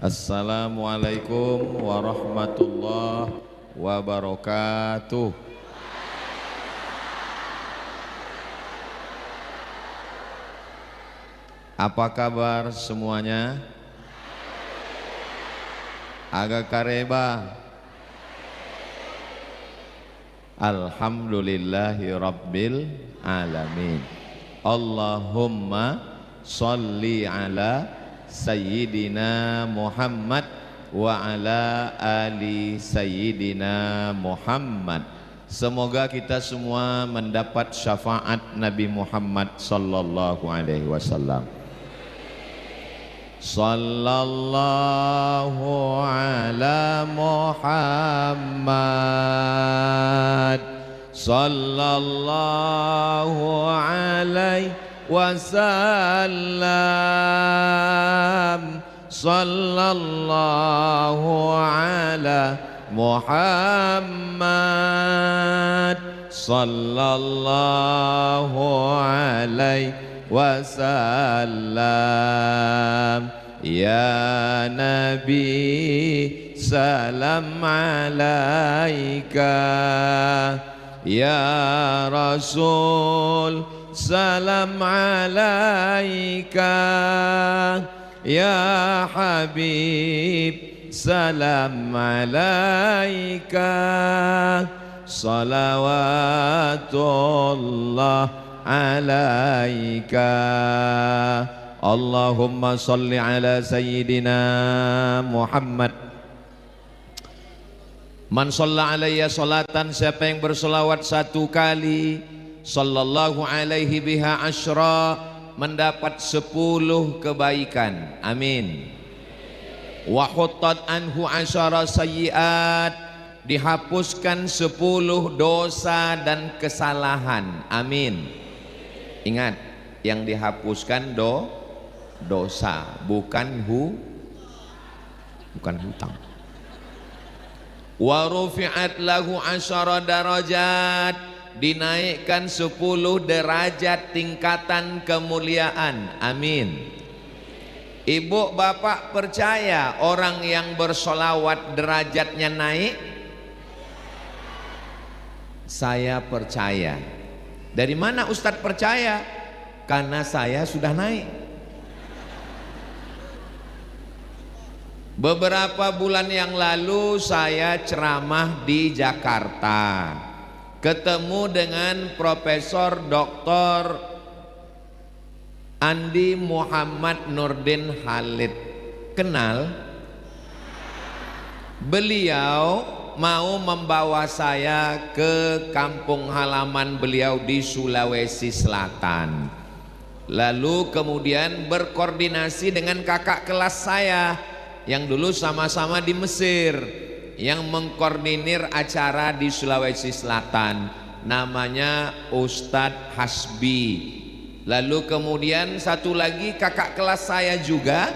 Assalamualaikum warahmatullahi wabarakatuh. Apa kabar semuanya? Agak kareba. Alhamdulillahi rabbil alamin. Allahumma sholli ala Sayyidina Muhammad wa ala ali Sayyidina Muhammad. Semoga kita semua mendapat syafaat Nabi Muhammad sallallahu alaihi wasallam. Sallallahu ala Muhammad sallallahu alaihi wasallam. Sallallahu ala Muhammad sallallahu alaihi wasallam. Ya Nabi salam alaika, ya Rasul salam alaika, ya Habib salam alaika. Salawatullah alaika. Allahumma salli ala Sayyidina Muhammad. Man shalla alayya salatan, siapa yang bersolawat satu kali, sallallahu alaihi biha asyra, mendapat 10 kebaikan. Amin. Wa huttat anhu asyara sayyiat, dihapuskan 10 dosa dan kesalahan. Amin. Ingat, yang dihapuskan dosa, bukan hutang. Wa rufi'at lahu asyara darajat, dinaikkan 10 derajat tingkatan kemuliaan. Amin. Ibu bapak percaya orang yang bersolawat derajatnya naik? Saya percaya. Dari mana Ustadz percaya? Karena saya sudah naik. Beberapa bulan yang lalu saya ceramah di Jakarta, ketemu dengan Profesor Dr. Andi Muhammad Nurdin Halid. Kenal? Beliau mau membawa saya ke kampung halaman beliau di Sulawesi Selatan. Lalu kemudian berkoordinasi dengan kakak kelas saya yang dulu sama-sama di Mesir, yang mengkoordinir acara di Sulawesi Selatan, namanya Ustadz Hasbi. Lalu kemudian satu lagi kakak kelas saya juga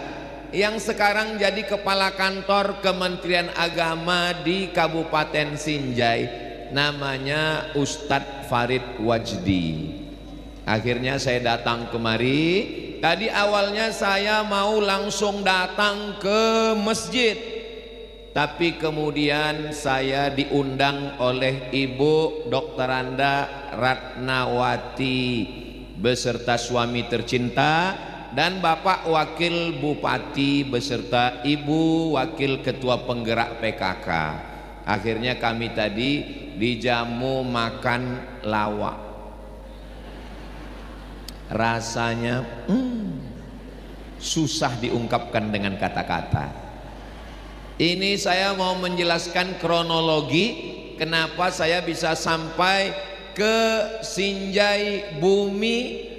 yang sekarang jadi kepala kantor Kementerian Agama di Kabupaten Sinjai, namanya Ustadz Farid Wajdi. Akhirnya saya datang kemari. Tadi awalnya saya mau langsung datang ke masjid, tapi kemudian saya diundang oleh Ibu Dr. Anda Ratnawati beserta suami tercinta dan Bapak Wakil Bupati beserta Ibu Wakil Ketua Penggerak PKK. Akhirnya kami tadi dijamu makan lawak. Rasanya susah diungkapkan dengan kata-kata. Ini saya mau menjelaskan kronologi kenapa saya bisa sampai ke Sinjai, bumi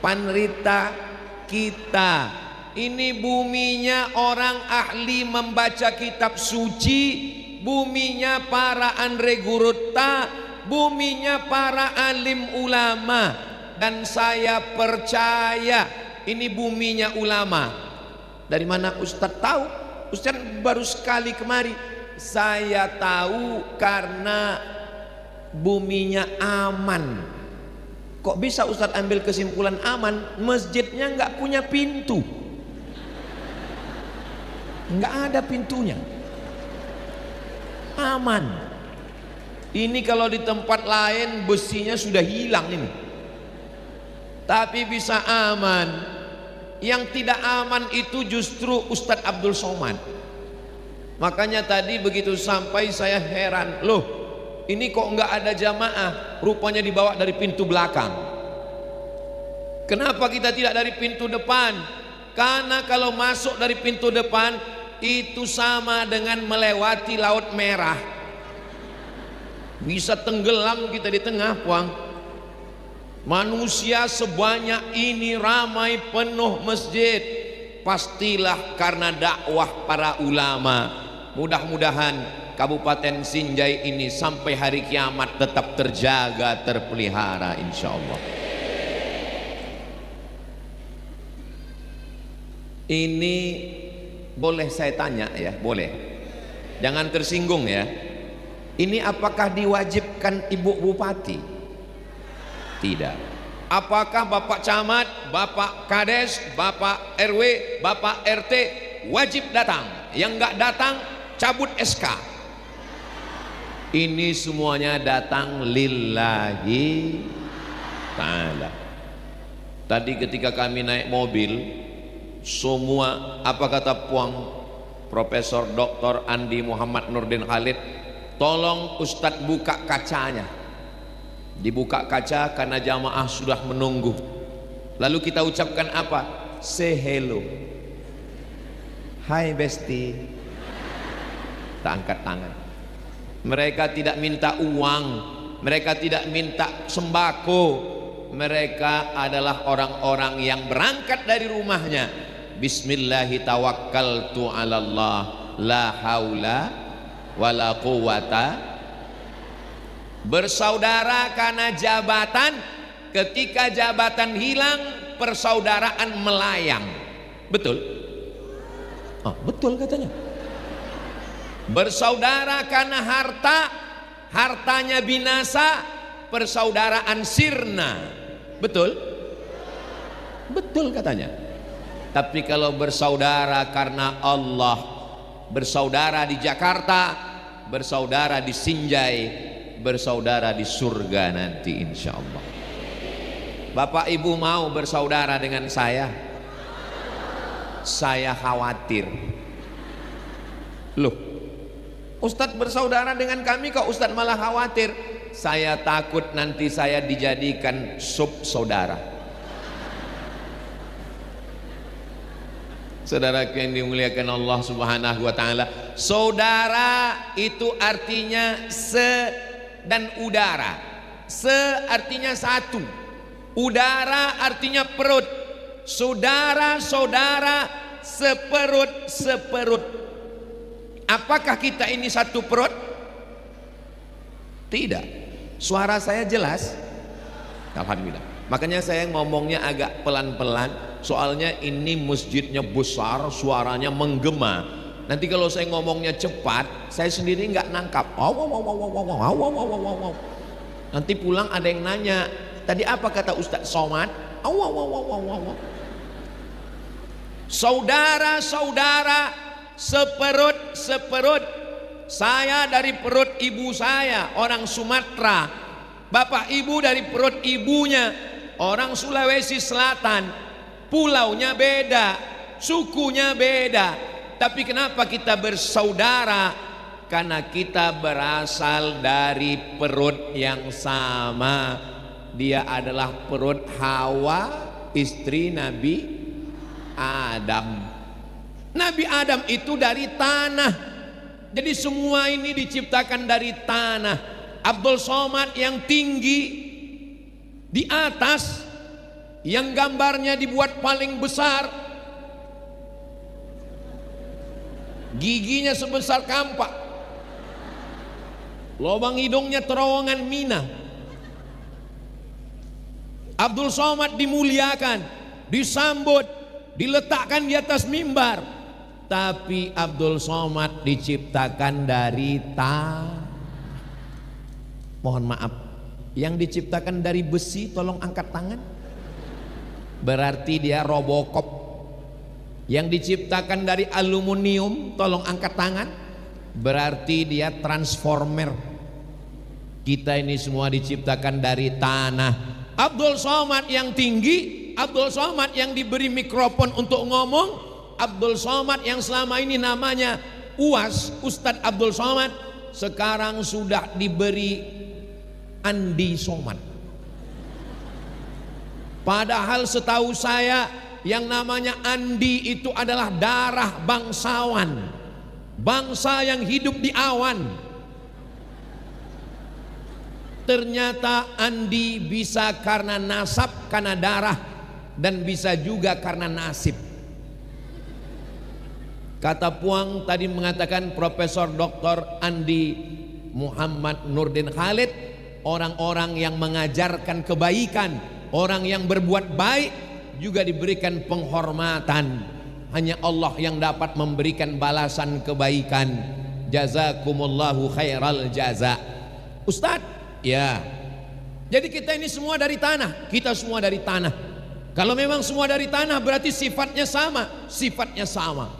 Panrita kita. Ini buminya orang ahli membaca kitab suci, buminya para Andre Gurutta, buminya para alim ulama. Dan saya percaya ini buminya ulama. Dari mana Ustadz tahu? Ustadz baru sekali kemari. Saya tahu karena buminya aman. Kok bisa Ustadz ambil kesimpulan aman? Masjidnya nggak punya pintu. Nggak ada pintunya. Aman. Ini kalau di tempat lain besinya sudah hilang ini. Tapi bisa aman. Yang tidak aman itu justru Ustadz Abdul Somad. Makanya tadi begitu sampai saya heran, loh ini kok nggak ada jamaah, rupanya dibawa dari pintu belakang. Kenapa kita tidak dari pintu depan? Karena kalau masuk dari pintu depan itu sama dengan melewati Laut Merah, bisa tenggelam kita di tengah, Puang. Manusia sebanyak ini ramai penuh masjid, pastilah karena dakwah para ulama. Mudah-mudahan Kabupaten Sinjai ini sampai hari kiamat tetap terjaga, terpelihara insya Allah. Ini boleh saya tanya ya? Boleh, jangan tersinggung ya. Ini apakah diwajibkan Ibu Bupati? Tidak. Apakah Bapak Camat, Bapak Kades, Bapak RW, Bapak RT wajib datang? Yang nggak datang cabut SK. Ini semuanya datang lillahi ta'ala. Tadi ketika kami naik mobil, semua apa kata Puang Profesor Dr. Andi Muhammad Nurdin Khalid, tolong Ustadz buka kacanya. Dibuka kaca karena jamaah sudah menunggu. Lalu kita ucapkan apa? Say hello. Hai Besti. Tak angkat tangan. Mereka tidak minta uang, mereka tidak minta sembako. Mereka adalah orang-orang yang berangkat dari rumahnya. Bismillahi tawakkaltu 'alallah la haula wala quwata. Bersaudara karena jabatan, ketika jabatan hilang persaudaraan melayang. Betul? Oh, betul katanya. Bersaudara karena harta, hartanya binasa, persaudaraan sirna. Betul? Betul katanya. Tapi kalau bersaudara karena Allah, bersaudara di Jakarta, bersaudara di Sinjai, bersaudara di surga nanti insya Allah. Bapak Ibu mau bersaudara dengan saya? Saya khawatir. Loh, Ustadz bersaudara dengan kami kok Ustadz malah khawatir? Saya takut nanti saya dijadikan sub saudara. Saudara yang dimuliakan Allah Subhanahu wa taala, saudara itu artinya dan udara. Artinya satu, udara artinya perut. Saudara-saudara seperut. Apakah kita ini satu perut? Tidak. Suara saya jelas? Alhamdulillah. Makanya saya ngomongnya agak pelan-pelan, soalnya ini masjidnya besar, suaranya menggema. Nanti kalau saya ngomongnya cepat, saya sendiri nggak nangkap. Nanti pulang ada yang nanya, tadi apa kata Ustadz Somad? Saudara-saudara seperut. Saya dari perut ibu saya, orang Sumatera. Bapak ibu dari perut ibunya, orang Sulawesi Selatan. Pulaunya beda, sukunya beda. Tapi kenapa kita bersaudara? Karena kita berasal dari perut yang sama. Dia adalah perut Hawa, istri Nabi Adam. Nabi Adam itu dari tanah. Jadi semua ini diciptakan dari tanah. Abdul Somad yang tinggi di atas, yang gambarnya dibuat paling besar, giginya sebesar kampak, lubang hidungnya terowongan Mina. Abdul Somad dimuliakan, disambut, diletakkan di atas mimbar. Tapi Abdul Somad diciptakan dari tanah. Mohon maaf, yang diciptakan dari besi tolong angkat tangan. Berarti dia Robocop. Yang diciptakan dari aluminium, tolong angkat tangan. Berarti dia transformer. Kita ini semua diciptakan dari tanah. Abdul Somad yang tinggi, Abdul Somad yang diberi mikrofon untuk ngomong, Abdul Somad yang selama ini namanya UAS, Ustadz Abdul Somad, sekarang sudah diberi Andi Somad. Padahal setahu saya yang namanya Andi itu adalah darah bangsawan, bangsa yang hidup di awan. Ternyata Andi bisa karena nasab, karena darah, dan bisa juga karena nasib. Kata Puang tadi mengatakan Profesor Dr. Andi Muhammad Nurdin Khalid, orang-orang yang mengajarkan kebaikan, orang yang berbuat baik juga diberikan penghormatan. Hanya Allah yang dapat memberikan balasan kebaikan. Jazakumullahu khairal jaza. Ustadz, ya, jadi kita ini semua dari tanah. Kita semua dari tanah. Kalau memang semua dari tanah berarti sifatnya sama. Sifatnya sama.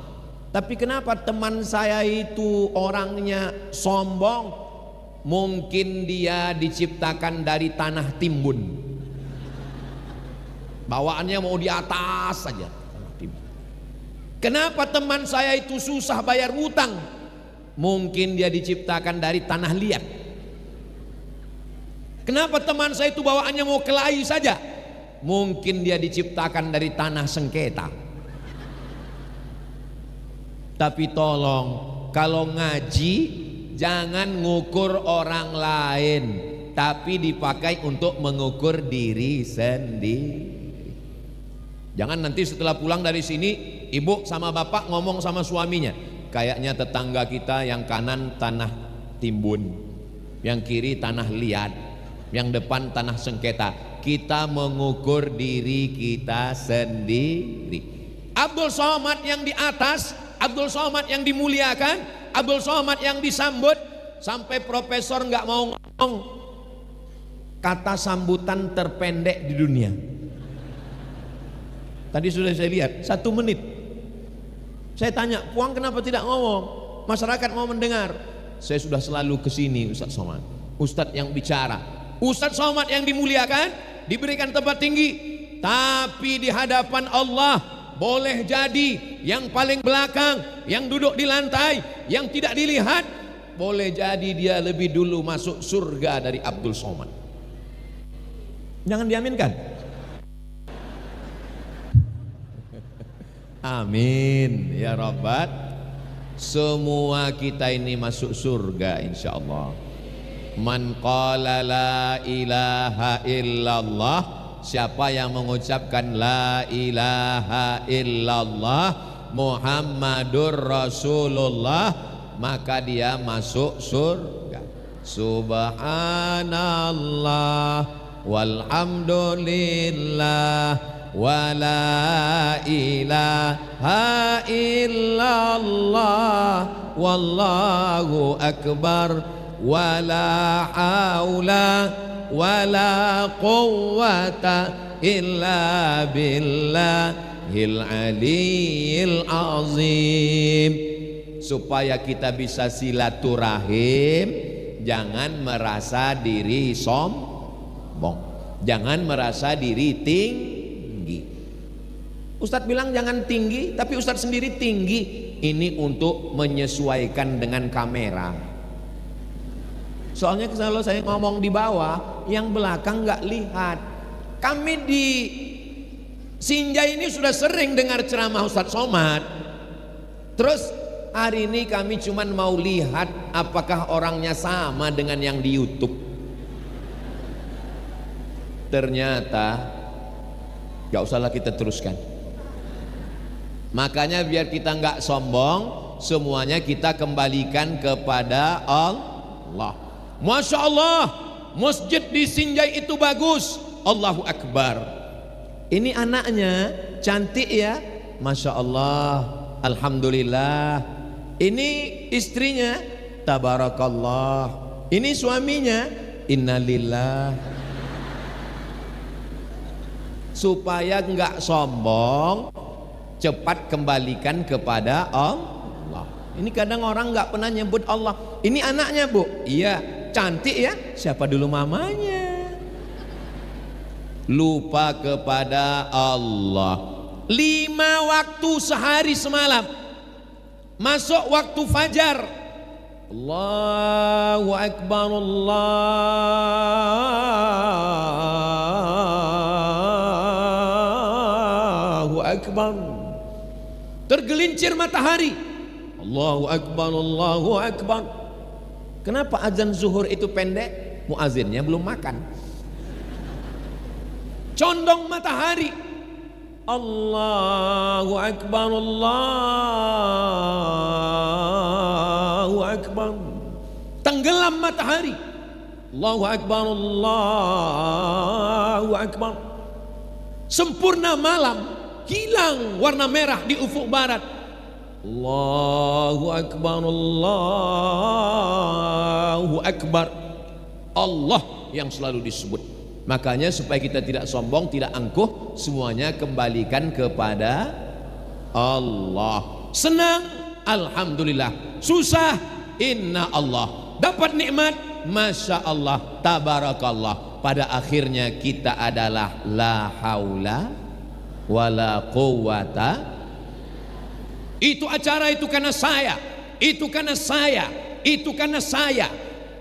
Tapi kenapa teman saya itu orangnya sombong? Mungkin dia diciptakan dari tanah timbun. Bawaannya mau di atas saja. Kenapa teman saya itu susah bayar utang? Mungkin dia diciptakan dari tanah liat. Kenapa teman saya itu bawaannya mau kelahi saja? Mungkin dia diciptakan dari tanah sengketa. Tapi tolong, kalau ngaji jangan ngukur orang lain, tapi dipakai untuk mengukur diri sendiri. Jangan nanti setelah pulang dari sini ibu sama bapak ngomong sama suaminya, kayaknya tetangga kita yang kanan tanah timbun, yang kiri tanah liat, yang depan tanah sengketa. Kita mengukur diri kita sendiri. Abdul Somad yang di atas, Abdul Somad yang dimuliakan, Abdul Somad yang disambut, sampai profesor nggak mau ngomong kata sambutan terpendek di dunia. Tadi sudah saya lihat 1 menit. Saya tanya, Puang kenapa tidak ngomong? Masyarakat mau mendengar. Saya sudah selalu kesini Ustadz Somad, Ustadz yang bicara, Ustadz Somad yang dimuliakan, diberikan tempat tinggi. Tapi di hadapan Allah boleh jadi yang paling belakang, yang duduk di lantai, yang tidak dilihat, boleh jadi dia lebih dulu masuk surga dari Abdul Somad. Jangan diaminkan. Amin ya Rabbal. Semua kita ini masuk surga insyaallah. Man qala la ilaha illallah, siapa yang mengucapkan la ilaha illallah Muhammadur Rasulullah, maka dia masuk surga. Subhanallah walhamdulillah wa la ilaha illallah wallahu akbar wa la haula wa la quwwata illa billahil aliyil azim. Supaya kita bisa silaturahim, jangan merasa diri sombong, jangan merasa diri tinggi. Ustadz bilang jangan tinggi, tapi Ustadz sendiri tinggi. Ini untuk menyesuaikan dengan kamera. Soalnya kalau saya ngomong di bawah, yang belakang nggak lihat. Kami di Sinjai ini sudah sering dengar ceramah Ustadz Somad. Terus hari ini kami cuman mau lihat apakah orangnya sama dengan yang di YouTube. Ternyata gak usahlah kita teruskan. Makanya biar kita nggak sombong, semuanya kita kembalikan kepada Allah. Masya Allah, masjid di Sinjai itu bagus. Allahu Akbar. Ini anaknya cantik ya, Masya Allah, Alhamdulillah. Ini istrinya, Tabarakallah. Ini suaminya, Innalillah. Supaya nggak sombong, cepat kembalikan kepada Allah. Ini kadang orang nggak pernah nyebut Allah. Ini anaknya bu, iya cantik ya, siapa dulu mamanya? Lupa kepada Allah. 5 waktu sehari semalam, masuk waktu fajar, Allahu Akbar, Allahu Akbar. Tergelincir matahari, Allahu Akbar, Allahu Akbar. Kenapa azan zuhur itu pendek? Muazinnya belum makan. Condong matahari, Allahu Akbar, Allahu Akbar. Tenggelam matahari, Allahu Akbar, Allahu Akbar. Sempurna malam, hilang warna merah di ufuk barat, Allahu Akbar, Allahu Akbar. Allah yang selalu disebut. Makanya supaya kita tidak sombong, tidak angkuh, semuanya kembalikan kepada Allah. Senang, alhamdulillah. Susah, inna Allah. Dapat nikmat, masya Allah, tabarakallah. Pada akhirnya kita adalah la haula wala quwwata. Itu acara itu karena saya, itu karena saya, itu karena saya.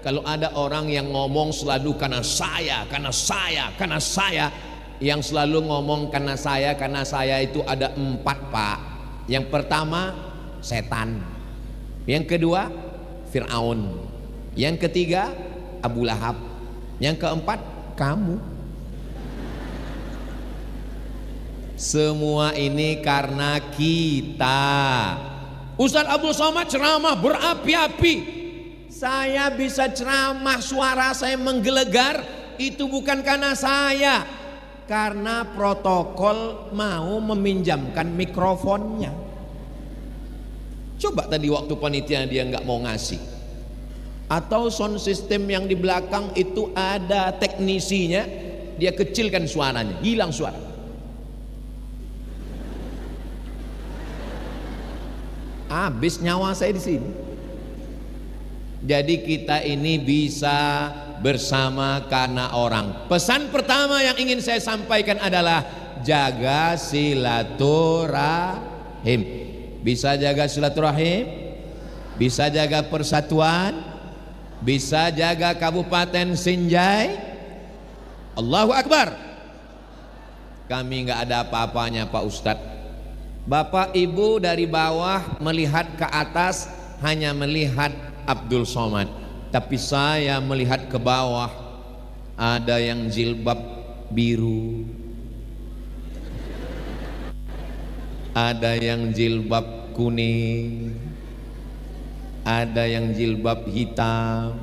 Kalau ada orang yang ngomong selalu karena saya, karena saya, karena saya, yang selalu ngomong karena saya itu ada 4 pak. Yang pertama setan, yang kedua Fir'aun, yang ketiga Abu Lahab, yang keempat kamu. Semua ini karena kita. Ustaz Abdul Somad ceramah berapi-api. Saya bisa ceramah, suara saya menggelegar, itu bukan karena saya, karena protokol mau meminjamkan mikrofonnya. Coba tadi waktu panitia dia nggak mau ngasih, atau sound system yang di belakang itu ada teknisinya, dia kecilkan suaranya, hilang suara. Habis nyawa saya di sini. Jadi kita ini bisa bersama karena orang. Pesan pertama yang ingin saya sampaikan adalah jaga silaturahim. Bisa jaga silaturahim, bisa jaga persatuan, bisa jaga Kabupaten Sinjai. Allahu Akbar. Kami nggak ada apa-apanya Pak Ustadz. Bapak Ibu dari bawah melihat ke atas hanya melihat Abdul Somad, tapi saya melihat ke bawah ada yang jilbab biru, ada yang jilbab kuning, ada yang jilbab hitam,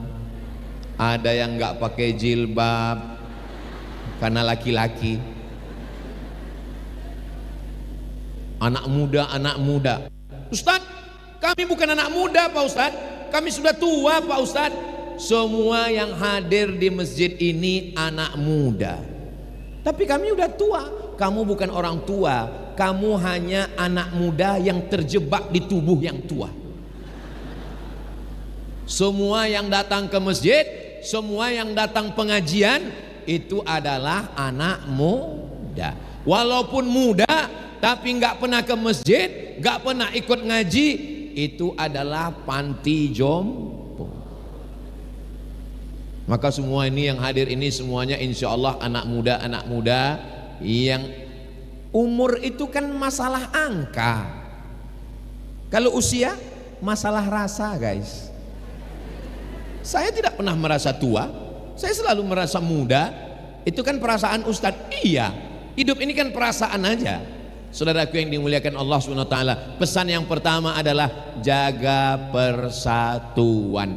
ada yang nggak pakai jilbab karena laki-laki. Anak muda. Ustadz, kami bukan anak muda Pak Ustadz, kami sudah tua Pak Ustadz. Semua yang hadir di masjid ini anak muda, tapi kami udah tua. Kamu bukan orang tua, kamu hanya anak muda yang terjebak di tubuh yang tua. Semua yang datang ke masjid, semua yang datang pengajian, itu adalah anak muda. Walaupun muda tapi nggak pernah ke masjid, nggak pernah ikut ngaji, itu adalah panti jompo. Maka semua ini yang hadir ini semuanya insya Allah anak muda yang umur itu kan masalah angka. Kalau usia masalah rasa guys. Saya tidak pernah merasa tua, saya selalu merasa muda. Itu kan perasaan Ustadz. Iya, hidup ini kan perasaan aja. Saudaraku yang dimuliakan Allah SWT, pesan yang pertama adalah jaga persatuan.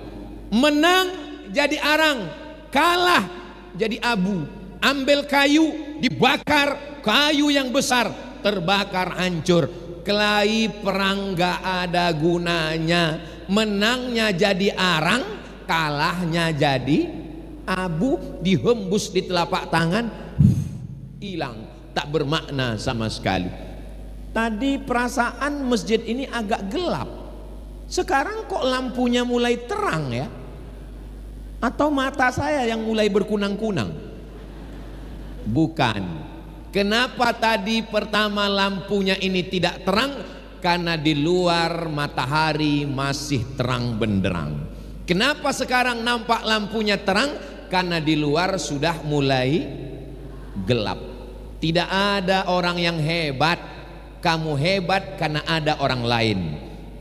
Menang jadi arang, kalah jadi abu. Ambil kayu, dibakar, kayu yang besar terbakar hancur. Kelahi perang gak ada gunanya. Menangnya jadi arang, kalahnya jadi abu, dihembus di telapak tangan, hilang, tak bermakna sama sekali. tadi perasaan masjid ini agak gelap, sekarang kok lampunya mulai terang ya? Atau mata saya yang mulai berkunang-kunang? Bukan. Kenapa tadi pertama lampunya ini tidak terang? Karena di luar matahari masih terang benderang. Kenapa sekarang nampak lampunya terang? Karena di luar sudah mulai gelap. Tidak ada orang yang hebat, kamu hebat karena ada orang lain.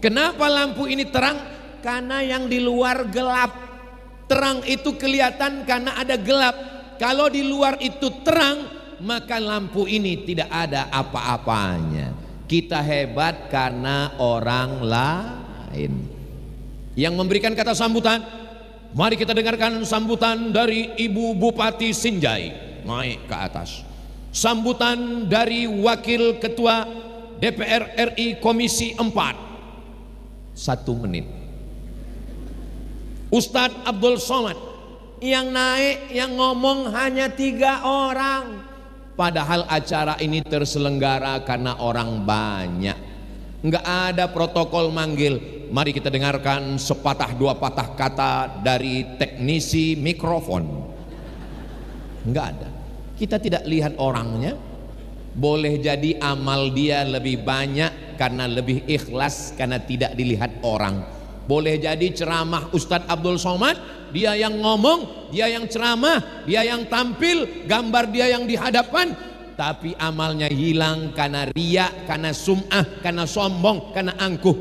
Kenapa lampu ini terang? Karena yang di luar gelap. Terang itu kelihatan karena ada gelap. Kalau di luar itu terang, maka lampu ini tidak ada apa-apanya. Kita hebat karena orang lain. Yang memberikan kata sambutan, mari kita dengarkan sambutan dari Ibu Bupati Sinjai. Naik ke atas. Sambutan dari Wakil Ketua DPR RI Komisi 4. 1 menit. Ustadz Abdul Somad. Yang naik, yang ngomong hanya 3 orang. Padahal acara ini terselenggara karena orang banyak. Enggak ada protokol manggil. Mari kita dengarkan sepatah 2 patah kata dari teknisi mikrofon. Enggak ada. Kita tidak lihat orangnya. Boleh jadi amal dia lebih banyak karena lebih ikhlas, karena tidak dilihat orang. Boleh jadi ceramah Ustadz Abdul Somad, dia yang ngomong, dia yang ceramah, dia yang tampil, gambar dia yang di hadapan, tapi amalnya hilang karena riya, karena sum'ah, karena sombong, karena angkuh.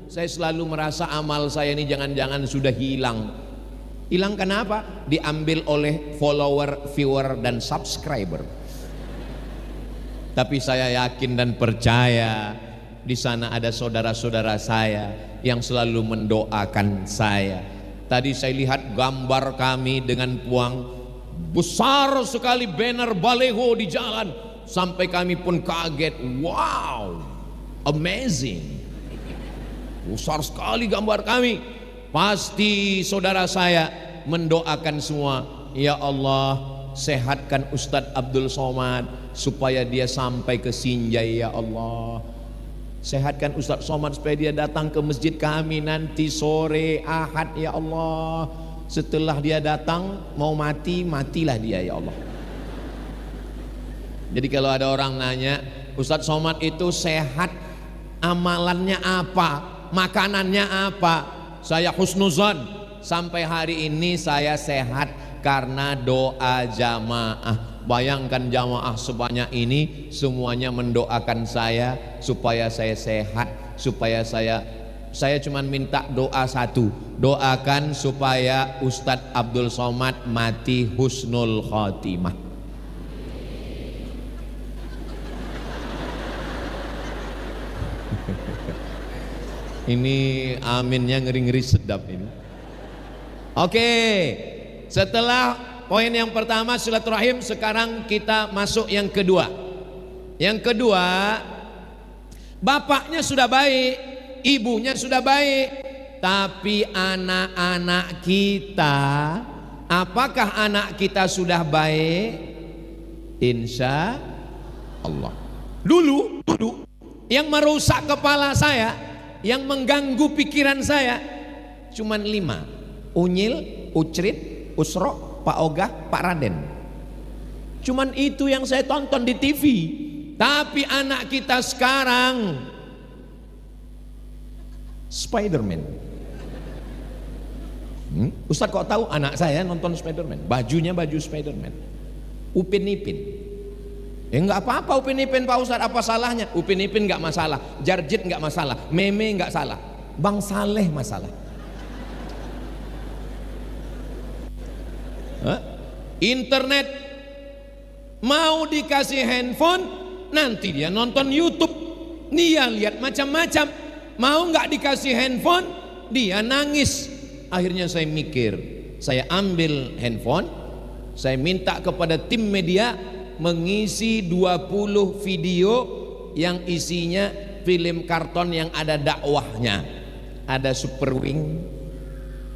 Saya selalu merasa amal saya ini jangan-jangan sudah hilang. Hilang kenapa? Diambil oleh follower, viewer, dan subscriber. Tapi saya yakin dan percaya di sana ada saudara-saudara saya yang selalu mendoakan saya. Tadi saya lihat gambar kami dengan Puang, besar sekali banner baleho di jalan, sampai kami pun kaget. Wow, amazing, besar sekali gambar kami. Pasti saudara saya mendoakan semua, ya Allah, sehatkan Ustadz Abdul Somad supaya dia sampai ke Sinjai, ya Allah. Sehatkan Ustadz Somad supaya dia datang ke masjid kami nanti sore Ahad, ya Allah. Setelah dia datang mau mati, matilah dia, ya Allah. Jadi kalau ada orang nanya, Ustadz Somad itu sehat, amalannya apa, makanannya apa? Saya husnuzon, sampai hari ini saya sehat karena doa jamaah. Bayangkan jamaah sebanyak ini semuanya mendoakan saya supaya saya sehat, supaya saya cuma minta doa satu, doakan supaya Ustadz Abdul Somad mati husnul khotimah. Ini aminnya ngeri-ngeri sedap ini. Oke, setelah poin yang pertama silaturahim, sekarang kita masuk yang kedua. Yang kedua, bapaknya sudah baik, ibunya sudah baik, tapi anak-anak kita, apakah anak kita sudah baik? Insya Allah. Dulu yang merusak kepala saya, yang mengganggu pikiran saya cuman 5. Unyil, Ucrit, Usro, Pak Ogah, Pak Raden. Cuman itu yang saya tonton di TV. Tapi anak kita sekarang Spiderman. Ustaz kok tahu anak saya nonton Spiderman? Bajunya baju Spiderman. Upin Ipin. Enggak apa-apa Upin Ipin Pak Ustaz, apa salahnya? Upin Ipin enggak masalah, Jarjit enggak masalah, Meme enggak salah, Bang Saleh masalah. Internet mau dikasih handphone, nanti dia nonton YouTube, dia lihat macam-macam. Mau nggak dikasih handphone, dia nangis. Akhirnya saya mikir, saya ambil handphone, saya minta kepada tim media mengisi 20 video yang isinya film karton yang ada dakwahnya. Ada Super Wing,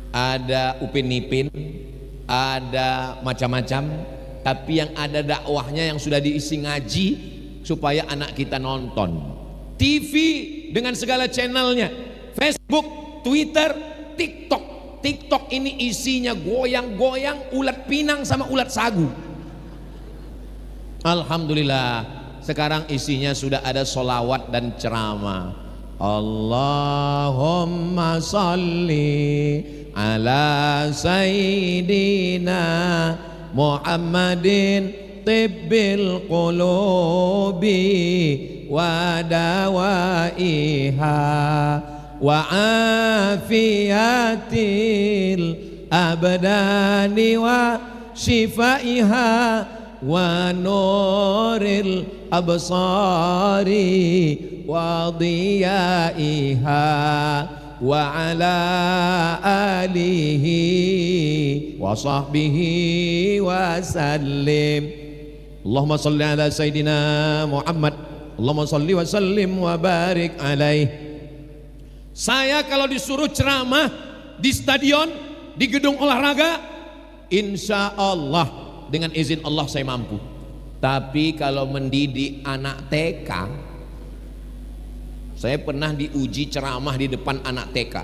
ada Upin Ipin, ada macam-macam, tapi yang ada dakwahnya yang sudah diisi ngaji supaya anak kita nonton. TV dengan segala channelnya, Facebook, Twitter, TikTok. TikTok ini isinya goyang-goyang ulat pinang sama ulat sagu. Alhamdulillah, sekarang isinya sudah ada solawat dan ceramah. Allahumma salli ala sayyidina Muhammadin tibbil qulubi wa dawaiha wa afiyatil abdani wa shifaiha wa nuril absari wa diyaiha wa ala alihi wa sahbihi wa sallim. Allahumma salli ala sayyidina Muhammad, Allahumma salli wa sallim wa barik alaih. Saya kalau disuruh ceramah di stadion, di gedung olahraga, insya Allah dengan izin Allah saya mampu. Tapi kalau mendidik anak TK, saya pernah diuji ceramah di depan anak TK.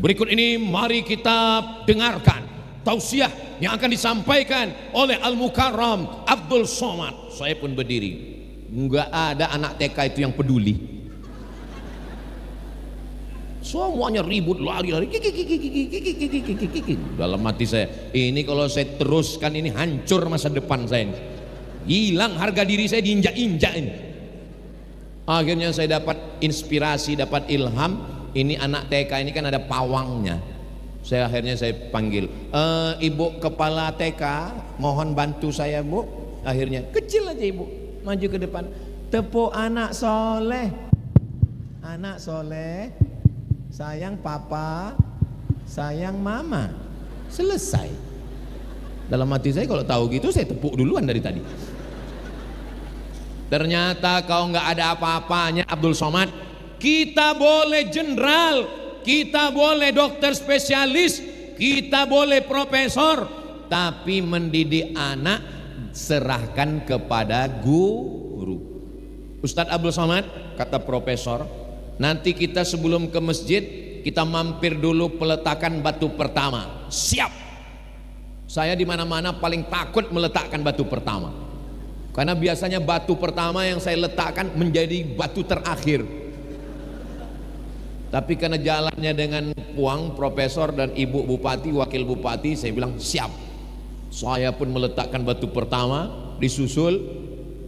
Berikut ini mari kita dengarkan tausiah yang akan disampaikan oleh Al-Mukarram Abdul Somad. Saya pun berdiri. Enggak ada anak TK itu yang peduli. Semuanya ribut, lari-lari. Dalam hati saya, ini kalau saya teruskan ini hancur masa depan saya ini. Hilang harga diri saya, diinjak-injak ini. Akhirnya saya dapat inspirasi, dapat ilham. Ini anak TK ini kan ada pawangnya. Akhirnya saya panggil, ibu kepala TK, mohon bantu saya bu. Akhirnya kecil aja ibu, maju ke depan. Tepuk anak soleh, anak soleh, sayang papa, sayang mama. Selesai. Dalam hati saya kalau tahu gitu saya tepuk duluan dari tadi. Ternyata kau nggak ada apa-apanya Abdul Somad. Kita boleh jenderal, kita boleh dokter spesialis, kita boleh profesor, tapi mendidik anak serahkan kepada guru. Ustadz Abdul Somad, kata profesor, nanti kita sebelum ke masjid kita mampir dulu peletakan batu pertama. Siap. Saya di mana-mana paling takut meletakkan batu pertama, karena biasanya batu pertama yang saya letakkan menjadi batu terakhir. Tapi karena jalannya dengan puang profesor dan ibu bupati, wakil bupati, saya bilang siap. Saya pun meletakkan batu pertama, disusul,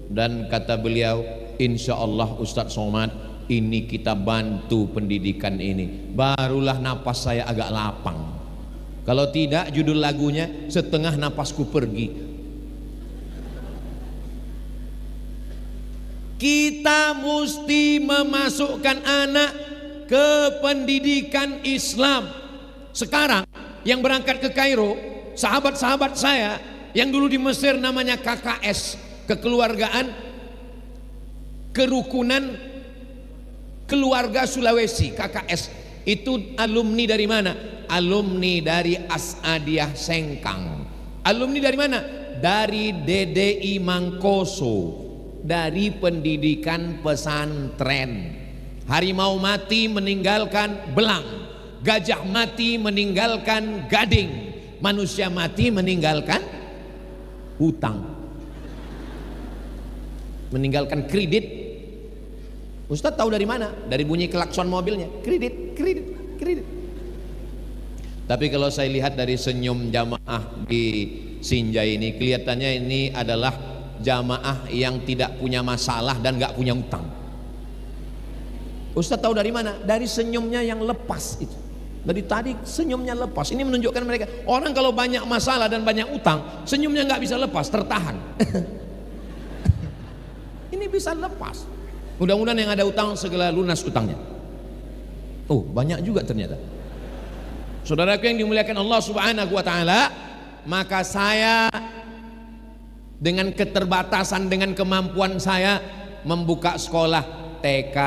dan kata beliau, insya Allah Ustadz Somad, ini kita bantu pendidikan ini. Barulah napas saya agak lapang. Kalau tidak, judul lagunya setengah napasku pergi. Kita mesti memasukkan anak ke pendidikan Islam. Sekarang yang berangkat ke Kairo, sahabat-sahabat saya yang dulu di Mesir namanya KKS, kekeluargaan kerukunan keluarga Sulawesi. KKS itu alumni dari mana? Alumni dari Asadiah Sengkang. Alumni dari mana? Dari DDI Mangkoso, dari pendidikan pesantren. Harimau mati meninggalkan belang, gajah mati meninggalkan gading, manusia mati meninggalkan hutang, meninggalkan kredit. Ustadz tahu dari mana? Dari bunyi klakson mobilnya. Kredit, kredit, kredit. Tapi kalau saya lihat dari senyum jamaah di Sinjai ini, kelihatannya ini adalah jamaah yang tidak punya masalah dan gak punya utang. Ustadz tahu dari mana? Dari senyumnya yang lepas itu. Dari tadi senyumnya lepas. Ini menunjukkan mereka, orang kalau banyak masalah dan banyak utang, senyumnya nggak bisa lepas, tertahan. Ini bisa lepas. Mudah-mudahan yang ada utang segera lunas utangnya. Oh, banyak juga ternyata. Saudaraku yang dimuliakan Allah Subhanahu wa taala, maka saya dengan keterbatasan, dengan kemampuan saya membuka sekolah TK.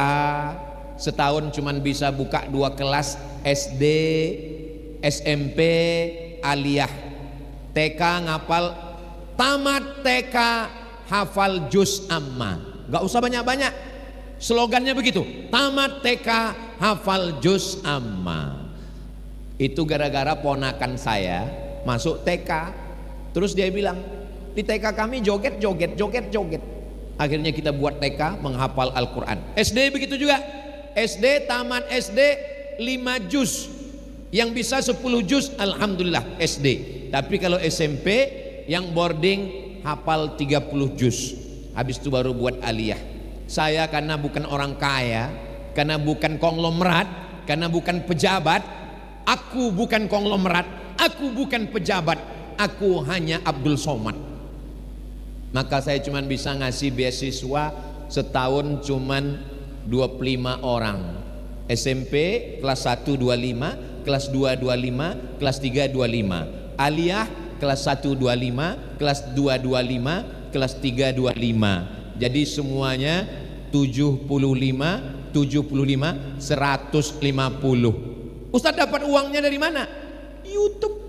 Setahun cuman bisa buka 2 kelas, SD, SMP, aliyah. TK ngapal, tamat TK hafal juz amma. Gak usah banyak-banyak, Slogannya begitu, tamat TK hafal juz amma. Itu gara-gara ponakan saya masuk TK. Terus dia bilang, di TK kami joget. Akhirnya kita buat TK menghafal Al-Quran. SD begitu juga. SD, tamat SD 5 juz. Yang bisa 10 juz, alhamdulillah SD. Tapi kalau SMP yang boarding hafal 30 juz. Habis itu baru buat aliyah. Saya karena bukan orang kaya, karena bukan konglomerat, karena bukan pejabat, aku bukan konglomerat, aku bukan pejabat, aku hanya Abdul Somad. Maka saya cuma bisa ngasih beasiswa setahun cuman 25 orang. SMP kelas 1 25, kelas 2 25, kelas 3 25. Aliyah kelas 1 25, kelas 2 25, kelas 3 25. Jadi semuanya 75, 150. Ustaz dapat uangnya dari mana? YouTube.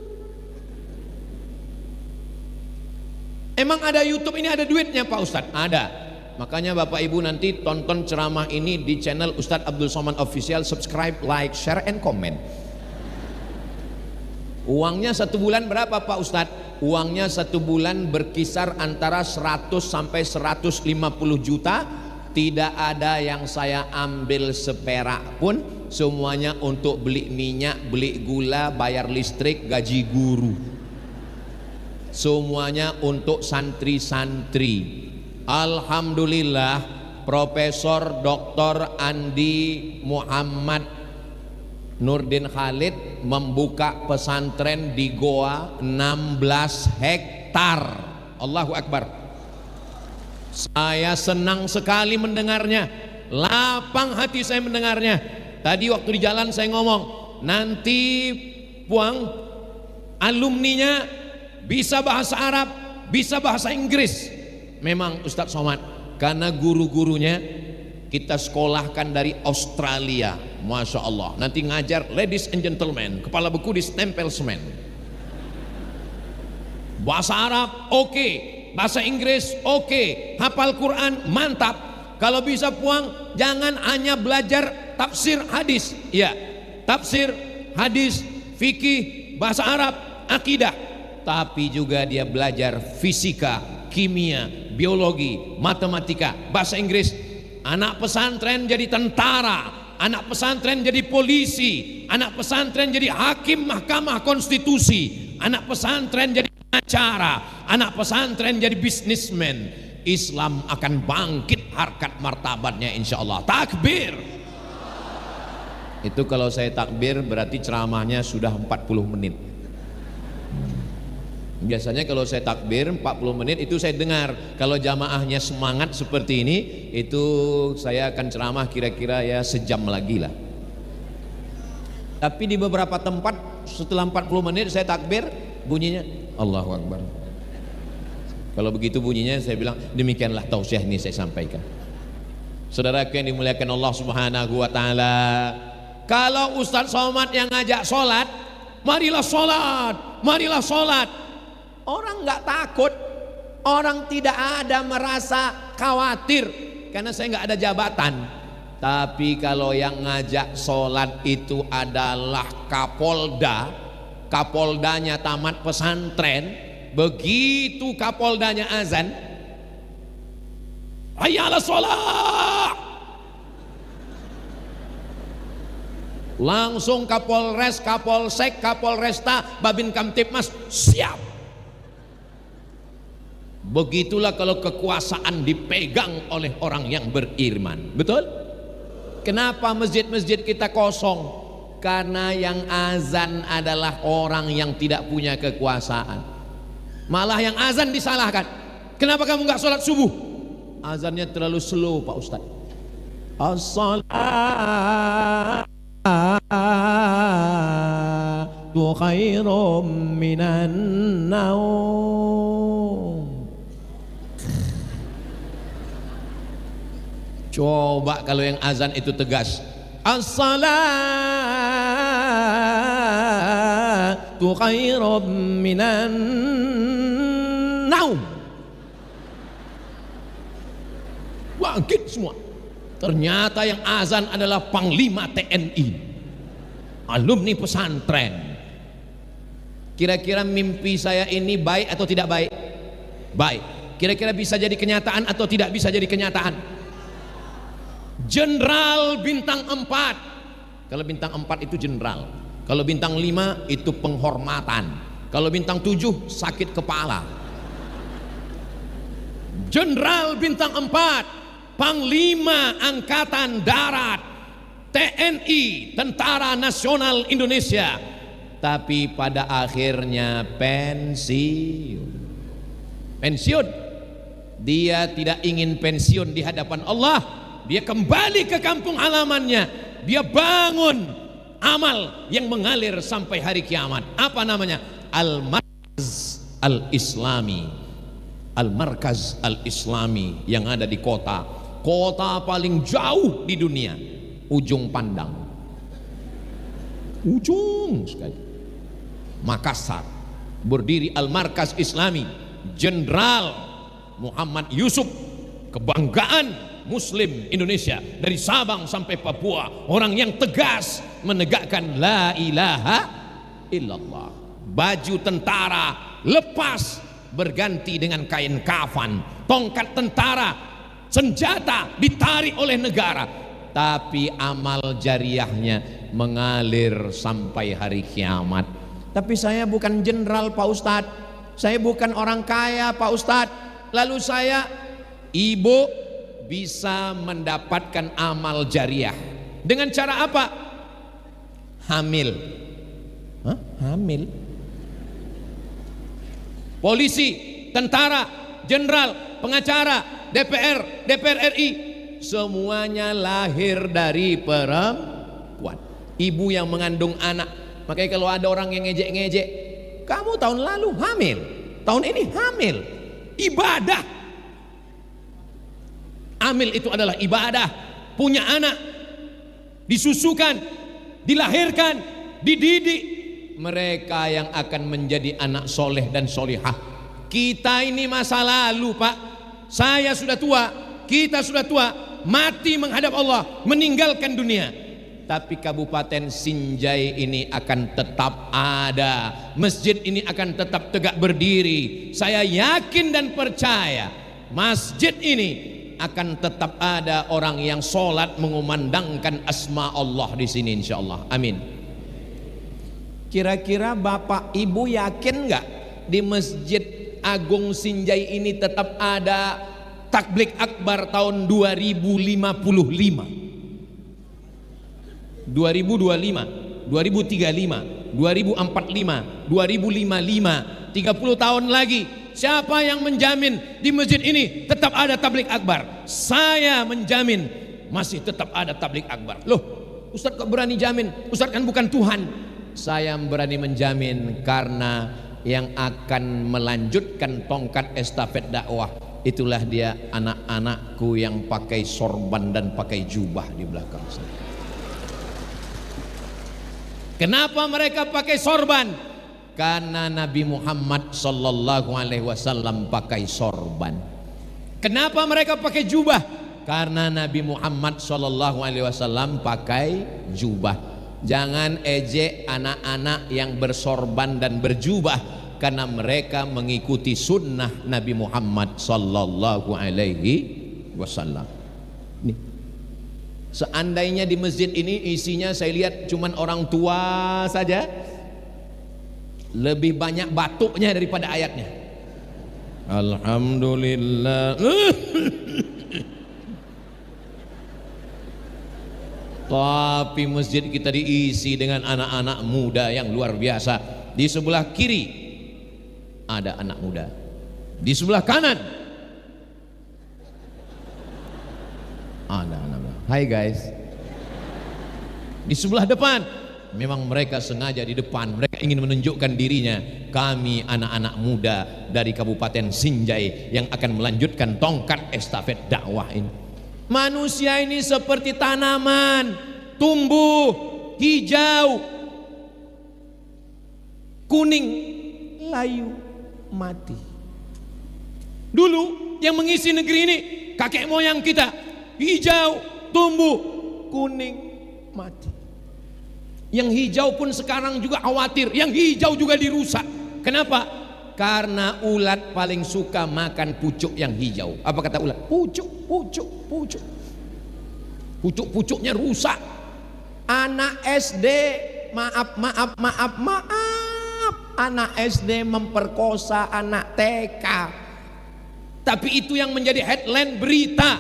Emang ada YouTube ini ada duitnya Pak Ustaz? Ada. Makanya Bapak Ibu nanti tonton ceramah ini di channel Ustaz Abdul Somad Official. Subscribe, like, share, and comment. Uangnya 1 bulan berapa Pak Ustaz? Uangnya 1 bulan berkisar antara 100 sampai 150 juta. Tidak ada yang saya ambil seperak pun. Semuanya untuk beli minyak, beli gula, bayar listrik, gaji guru. Semuanya untuk santri-santri. Alhamdulillah, Profesor Dr. Andi Muhammad Nurdin Khalid membuka pesantren di Goa 16 hektar. Allahu Akbar. Saya senang sekali mendengarnya. Lapang hati saya mendengarnya. Tadi waktu di jalan saya ngomong, nanti Puang alumninya bisa bahasa Arab, bisa bahasa Inggris. Memang Ustadz Somad, karena guru-gurunya kita sekolahkan dari Australia. Masya Allah. Nanti ngajar ladies and gentlemen, kepala buku di stempel semen. Bahasa Arab oke, bahasa Inggris oke, hafal Quran mantap. Kalau bisa Puang, jangan hanya belajar tafsir hadis, ya, tafsir hadis, fikih, bahasa Arab, akidah, tapi juga dia belajar fisika, kimia, biologi, matematika, bahasa Inggris. Anak pesantren jadi tentara, anak pesantren jadi polisi, anak pesantren jadi hakim Mahkamah Konstitusi, anak pesantren jadi pengacara, anak pesantren jadi bisnismen. Islam akan bangkit harkat martabatnya insya Allah. Takbir. Itu kalau saya takbir berarti ceramahnya sudah 40 menit. Biasanya kalau saya takbir 40 menit itu saya dengar. Kalau jamaahnya semangat seperti ini, itu saya akan ceramah kira-kira ya sejam lagi lah. Tapi di beberapa tempat setelah 40 menit saya takbir, bunyinya Allahu Akbar. Kalau begitu bunyinya saya bilang, demikianlah tausiah ini saya sampaikan. Saudaraku yang dimuliakan Allah Subhanahu wa taala, kalau Ustadz Somad yang ngajak sholat, marilah sholat, marilah sholat. Orang nggak takut, orang tidak ada merasa khawatir karena saya nggak ada jabatan. Tapi kalau yang ngajak sholat itu adalah Kapolda, Kapoldanya tamat pesantren, begitu Kapoldanya azan, hayya 'alas sholat, langsung Kapolres, Kapolsek, Kapolresta, Babin Kamtipmas siap. Begitulah kalau kekuasaan dipegang oleh orang yang beriman. Betul? Kenapa masjid-masjid kita kosong? Karena yang azan adalah orang yang tidak punya kekuasaan. Malah yang azan disalahkan. Kenapa kamu nggak sholat subuh? Azannya terlalu slow Pak Ustadz. As-salatu khairum minan naum. Coba kalau yang azan itu tegas, as-salatu khairum minan naum. Bangkit semua. Ternyata yang azan adalah Panglima TNI, alumni pesantren. Kira-kira mimpi saya ini baik atau tidak baik? Baik. Kira-kira bisa jadi kenyataan atau tidak bisa jadi kenyataan? Jenderal bintang 4. Kalau bintang 4 itu jenderal. Kalau bintang 5 itu penghormatan. Kalau bintang 7 sakit kepala. Jenderal bintang 4, Panglima Angkatan Darat, TNI, Tentara Nasional Indonesia. Tapi pada akhirnya pensiun. Pensiun. Dia tidak ingin pensiun di hadapan Allah. Dia kembali ke kampung halamannya. Dia bangun amal yang mengalir sampai hari kiamat. Apa namanya? Al-Markaz Al-Islami. Al-Markaz Al-Islami yang ada di kota paling jauh di dunia, ujung pandang, ujung sekali, Makassar. Berdiri Al-Markaz Islami, Jenderal Muhammad Yusuf, kebanggaan Muslim Indonesia dari Sabang sampai Papua, orang yang tegas menegakkan la ilaha illallah. Baju tentara lepas berganti dengan kain kafan, tongkat tentara, senjata ditarik oleh negara, tapi amal jariahnya mengalir sampai hari kiamat. Tapi saya bukan jenderal Pak Ustadz, saya bukan orang kaya Pak Ustadz, lalu saya, ibu bisa mendapatkan amal jariah dengan cara apa? Hamil. Hah? Hamil. Polisi, tentara, jenderal, pengacara, DPR RI, semuanya lahir dari perempuan. Ibu yang mengandung anak. Makanya kalau ada orang yang ngejek-ngejek, kamu tahun lalu hamil, tahun ini hamil. Ibadah. Hamil itu adalah ibadah. Punya anak, disusukan, dilahirkan, dididik, mereka yang akan menjadi anak soleh dan solihah. Kita ini masa lalu Pak. Saya sudah tua, kita sudah tua, mati menghadap Allah, meninggalkan dunia. Tapi Kabupaten Sinjai ini akan tetap ada, masjid ini akan tetap tegak berdiri. Saya yakin dan percaya masjid ini akan tetap ada orang yang sholat mengumandangkan asma Allah di sini insyaallah. Amin. Kira-kira Bapak Ibu yakin nggak di Masjid Agung Sinjai ini tetap ada takbir akbar tahun 2055, 2025, 2035, 2045, 2055, 30 tahun lagi? Siapa yang menjamin di masjid ini tetap ada tabligh akbar? Saya menjamin masih tetap ada tabligh akbar. Loh, Ustadz kok berani jamin? Ustadz kan bukan Tuhan. Saya berani menjamin karena yang akan melanjutkan tongkat estafet dakwah itulah dia anak-anakku yang pakai sorban dan pakai jubah di belakang saya. Kenapa mereka pakai sorban? Karena Nabi Muhammad sallallahu alaihi wasallam pakai sorban. Kenapa mereka pakai jubah? Karena Nabi Muhammad sallallahu alaihi wasallam pakai jubah. Jangan ejek anak-anak yang bersorban dan berjubah, karena mereka mengikuti sunnah Nabi Muhammad sallallahu alaihi wasallam. Nih, seandainya di masjid ini isinya saya lihat cuman orang tua saja, lebih banyak batuknya daripada ayatnya. Alhamdulillah. Tapi masjid kita diisi dengan anak-anak muda yang luar biasa. Di sebelah kiri ada anak muda, di sebelah kanan ada anak muda. Hai guys. Di sebelah depan, memang mereka sengaja di depan, mereka ingin menunjukkan dirinya. Kami anak-anak muda dari Kabupaten Sinjai yang akan melanjutkan tongkat estafet dakwah ini. Manusia ini seperti tanaman, tumbuh, hijau, kuning, layu, mati. Dulu yang mengisi negeri ini kakek moyang kita, hijau, tumbuh, kuning, mati. Yang hijau pun sekarang juga khawatir, yang hijau juga dirusak. Kenapa? Karena ulat paling suka makan pucuk yang hijau. Apa kata ulat? Pucuk, pucuk, pucuk. Pucuk-pucuknya rusak. Anak SD, maaf, anak SD memperkosa anak TK. Tapi itu yang menjadi headline berita.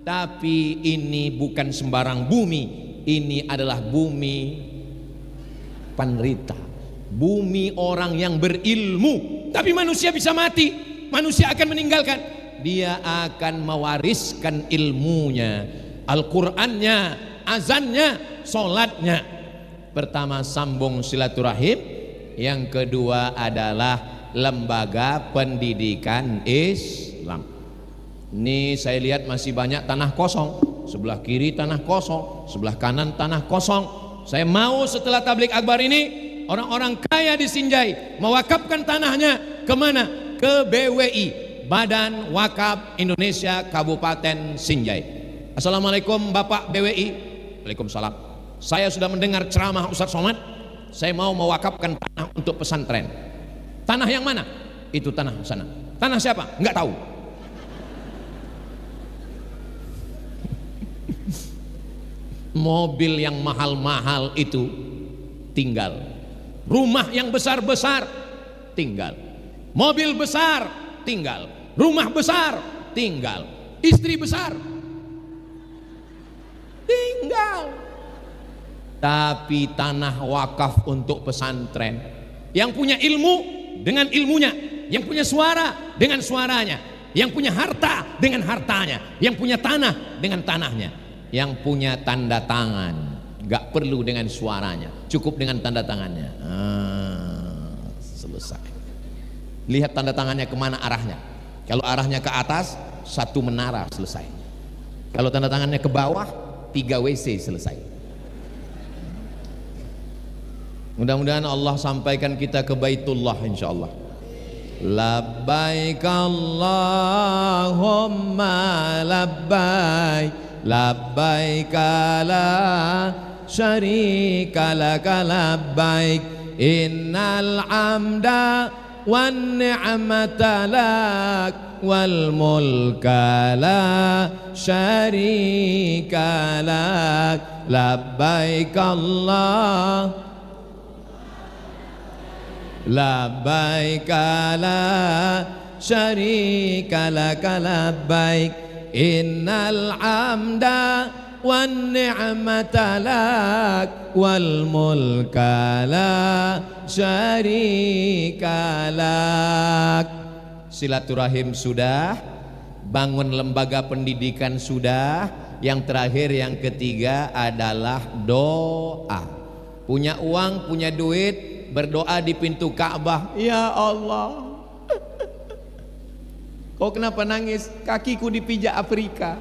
Tapi ini bukan sembarang bumi. Ini adalah bumi penderita, bumi orang yang berilmu. Tapi manusia bisa mati, manusia akan meninggalkan. Dia akan mewariskan ilmunya, Al-Qur'annya, azannya, solatnya. Pertama, sambung silaturahim. Yang kedua adalah lembaga pendidikan Islam. Ini saya lihat masih banyak tanah kosong. Sebelah kiri tanah kosong, sebelah kanan tanah kosong. Saya mau setelah tabligh akbar ini, orang-orang kaya di Sinjai mewakafkan tanahnya kemana? Ke BWI, Badan Wakaf Indonesia Kabupaten Sinjai. Assalamualaikum Bapak BWI. Waalaikumsalam. Saya sudah mendengar ceramah Ustadz Somad. Saya mau mewakafkan tanah untuk pesantren. Tanah yang mana? Itu tanah sana. Tanah siapa? Enggak tahu. Mobil yang mahal-mahal itu tinggal, rumah yang besar-besar tinggal, mobil besar tinggal, rumah besar tinggal, istri besar tinggal. Tapi tanah wakaf untuk pesantren, yang punya ilmu dengan ilmunya, yang punya suara dengan suaranya, yang punya harta dengan hartanya, yang punya tanah dengan tanahnya, yang punya tanda tangan, gak perlu dengan suaranya, cukup dengan tanda tangannya. Selesai. Lihat tanda tangannya kemana arahnya. Kalau arahnya ke atas, 1 menara, selesai. Kalau tanda tangannya ke bawah, 3 WC, selesai. Mudah-mudahan Allah sampaikan kita ke Baitullah insyaallah. Labbaik Allahumma labbaik, labbaik la syarika laka labbaik, innal hamda wan ni'mata lak wal mulka la syarika lak, labbaik Allah, labbaik la syarika laka labbaik, innal hamda wan ni'mata lak wal mulka la syarika lak. Silaturahim sudah, bangun lembaga pendidikan sudah, yang terakhir yang ketiga adalah doa. Punya uang, punya duit, berdoa di pintu Ka'bah. Ya Allah, kau kenapa nangis? Kakiku dipijak Afrika.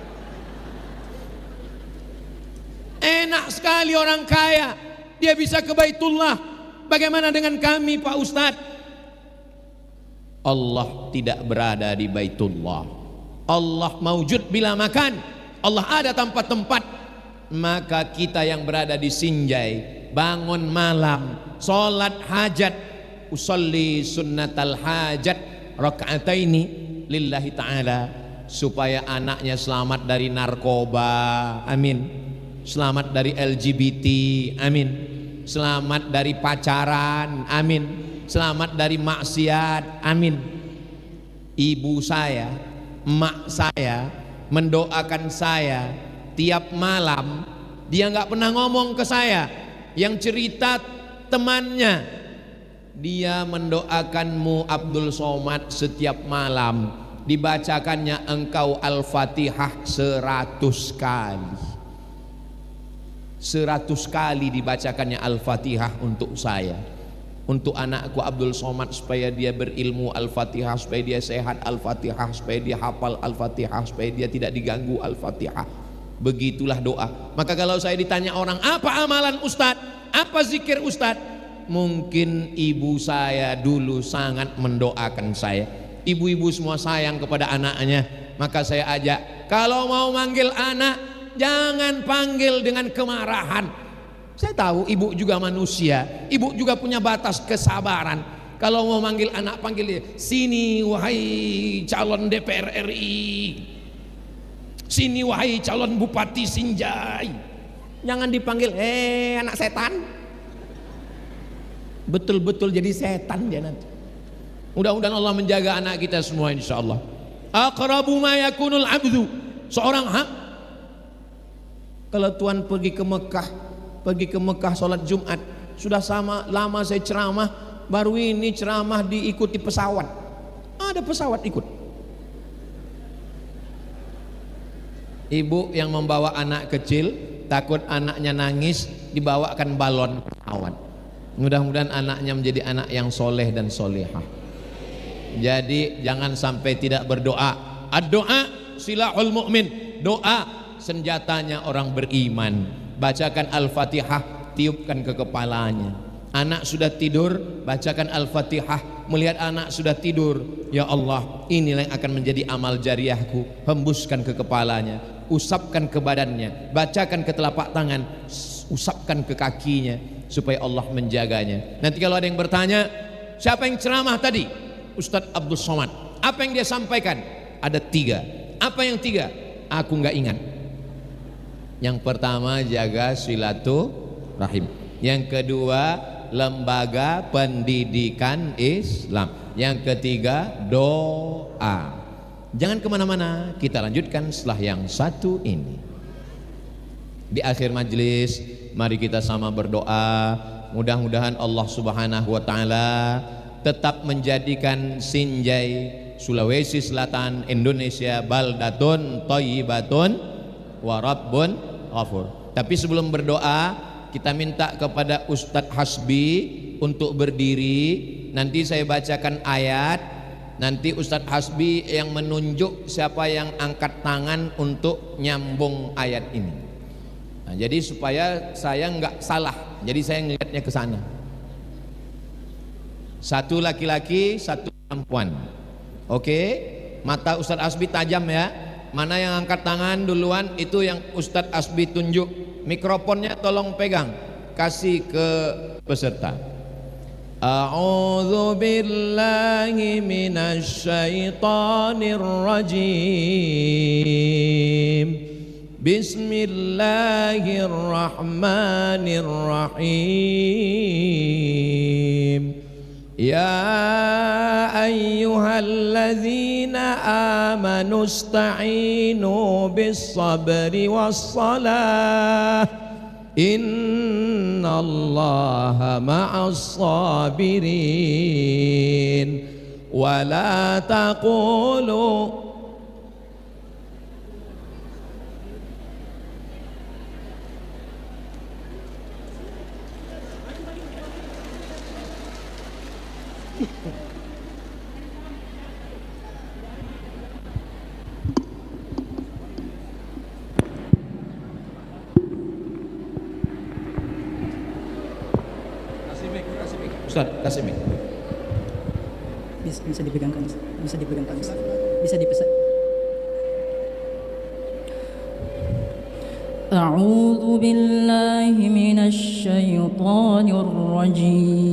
Enak sekali orang kaya, dia bisa ke Baitullah. Bagaimana dengan kami Pak Ustadz? Allah tidak berada di Baitullah. Allah maujud bila makan, Allah ada tanpa tempat. Maka kita yang berada di Sinjai, bangun malam, sholat hajat, usolli sunnatal hajat rakaataini lillahi ta'ala, supaya anaknya selamat dari narkoba, amin, selamat dari LGBT, amin, selamat dari pacaran, amin, selamat dari maksiat, amin. Ibu saya, emak saya mendoakan saya tiap malam. Dia nggak pernah ngomong ke saya, yang cerita temannya, dia mendoakanmu Abdul Somad setiap malam, dibacakannya engkau Al-Fatihah 100 kali. 100 kali dibacakannya Al-Fatihah untuk saya, untuk anakku Abdul Somad, supaya dia berilmu Al-Fatihah, supaya dia sehat Al-Fatihah, supaya dia hafal Al-Fatihah, supaya dia tidak diganggu Al-Fatihah. Begitulah doa. Maka kalau saya ditanya orang, apa amalan Ustadz, apa zikir Ustadz, mungkin ibu saya dulu sangat mendoakan saya. Ibu-ibu semua sayang kepada anaknya, maka saya ajak, kalau mau manggil anak, jangan panggil dengan kemarahan. Saya tahu ibu juga manusia, ibu juga punya batas kesabaran. Kalau mau manggil anak, panggil dia, sini wahai calon DPR RI, sini wahai calon Bupati Sinjai. Jangan dipanggil anak setan. Betul-betul jadi setan dia nanti. Mudah-mudahan Allah menjaga anak kita semua insyaallah. Aqrabu ma yakunul abdu, seorang kalau Tuhan pergi ke Mekah sholat Jumat, sudah sama lama saya ceramah, baru ini ceramah diikuti pesawat. Ada pesawat ikut. Ibu yang membawa anak kecil, takut anaknya nangis, dibawakan balon pesawat. Mudah-mudahan anaknya menjadi anak yang soleh dan solehah. Jadi jangan sampai tidak berdoa. Ad-doa silahul mu'min, doa senjatanya orang beriman. Bacakan Al-Fatihah, tiupkan ke kepalanya. Anak sudah tidur, bacakan Al-Fatihah. Melihat anak sudah tidur, ya Allah, inilah yang akan menjadi amal jariahku. Hembuskan ke kepalanya, usapkan ke badannya, bacakan ke telapak tangan, usapkan ke kakinya, supaya Allah menjaganya. Nanti kalau ada yang bertanya, siapa yang ceramah tadi? Ustadz Abdul Somad. Apa yang dia sampaikan? Ada 3. Apa yang 3? Aku nggak ingat. Yang pertama, jaga silaturahim. Yang kedua, lembaga pendidikan Islam. Yang ketiga, doa. Jangan kemana-mana, kita lanjutkan setelah yang satu ini. Di akhir majelis, mari kita sama berdoa. Mudah-mudahan Allah Subhanahu wa Ta'ala tetap menjadikan Sinjai, Sulawesi Selatan, Indonesia baldatun thayyibatun wa rabbun ghafur. Tapi sebelum berdoa, kita minta kepada Ustadz Hasbi untuk berdiri. Nanti saya bacakan ayat, nanti Ustadz Hasbi yang menunjuk siapa yang angkat tangan untuk nyambung ayat ini. Nah, jadi supaya saya nggak salah, jadi saya ngelihatnya ke sana. Satu laki-laki, satu perempuan. Oke, mata Ustadz Hasbi tajam ya. Mana yang angkat tangan duluan, itu yang Ustadz Hasbi tunjuk. Mikrofonnya tolong pegang, kasih ke peserta. A'udzu billahi minasy syaithanir rajim. Bismillahirrahmanirrahim. Ya ayyuhalladzina amanu ista'inu bis-sabri was-salah. Innallaha ma'as sabirin. Wa la taqulu Ustaz, kasih mic. Bisa dipegang Kang. Bisa dipegang Kang. Bisa dipesan. A'udzu billahi minasy syaithanir rajim.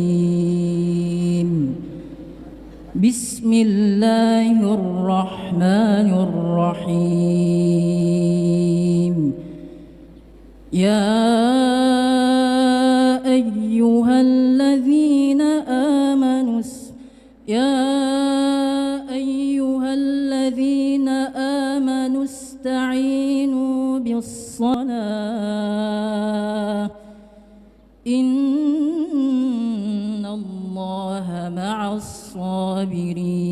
Bismillahirrahmanirrahim. Ya ayyuhalladzina amanu ista'inu bis-salah. Innallaha ma'as sabirin.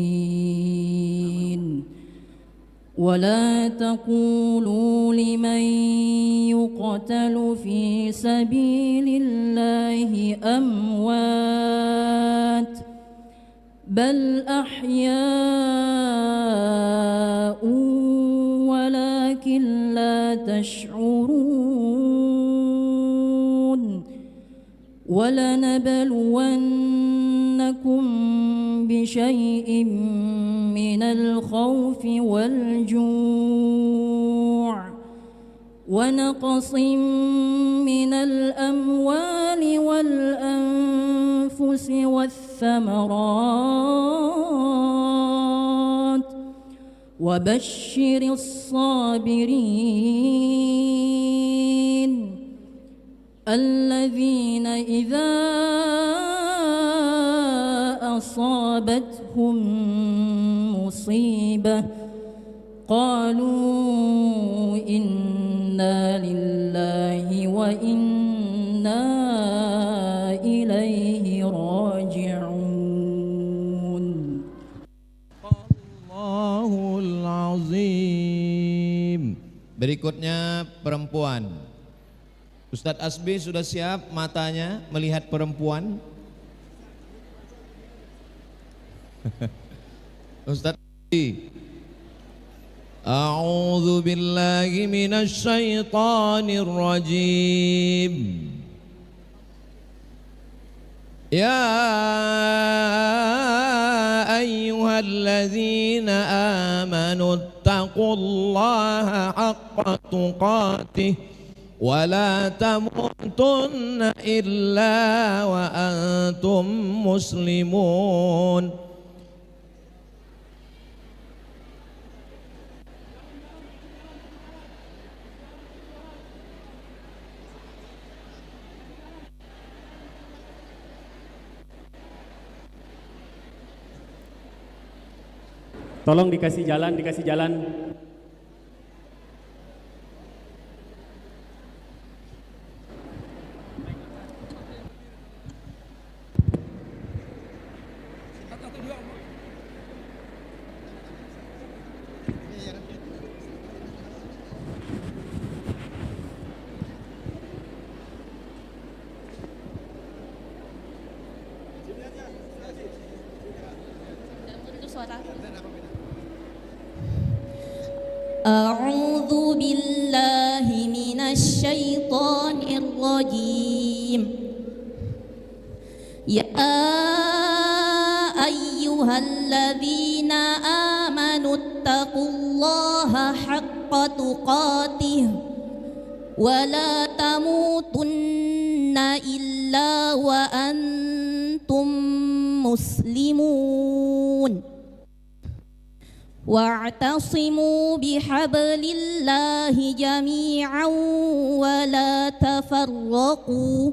ولا تقولوا لمن يقتل في سبيل الله أموات بل أحياء ولكن لا تشعرون. ولنبلونكم بشيء من الخوف والجوع ونقص من الأموال والأنفس والثمرات وبشر الصابرين الذين إذا أصابتهم مصيبة قالوا إنا لله وإنا إليه راجعون. Allahul Azim. Berikutnya perempuan. Ustadz Asbi sudah siap matanya melihat perempuan? Ustadz Asbi. A'udzu billahi minasy syaithanir rajim. Ya ayyuhalladzina amanu taqullaha haqqa tuqatih wa la tamutunna illa wa antum muslimun. Tolong dikasih jalan, dikasih jalan. أعوذ بالله من الشيطان الرجيم. يا أيها الذين آمنوا اتقوا الله حق تقاته ولا تموتن إلا وأنتم مسلمون واعتصموا بحبل الله جميعا ولا تفرقوا